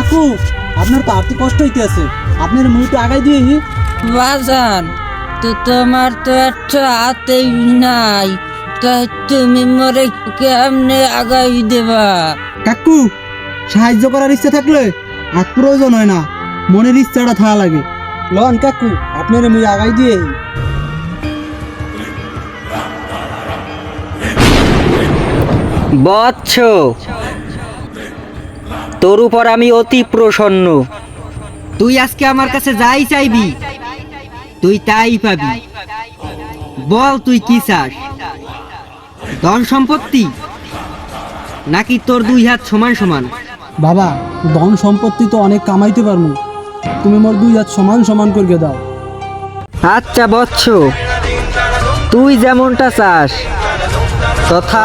কাকু আপনার তো আর্থিক কষ্ট হইতে আছে, আপনার মুড়িটা আগাই দিয়ে বাজান তো তোমার তো একটা হাতেই নাই, তাই তুমি মরে কেমনে আগাই দেবা? কাকু সাহায্য করার ইচ্ছা থাকলে আর প্রয়োজন হয় না, মনের ইচ্ছাটা থাকা লাগে। লন কাকু আপনার মুই আগাই দিয়ে বৎস, তোর উপর আমি অতি প্রসন্ন। তুই আজকে আমার কাছে যাই চাইবি তুই তাই পাবি। বল তুই কি চাস, ধন সম্পত্তি নাকি তোর দুই হাত সমান সমান? বাবা ধন সম্পত্তি তো অনেক কামাইতে পারবো, তুমি মোর দুই হাত সমান সমান করে দাও। আচ্ছা বৎস, তুই যেমনটা চাস তথা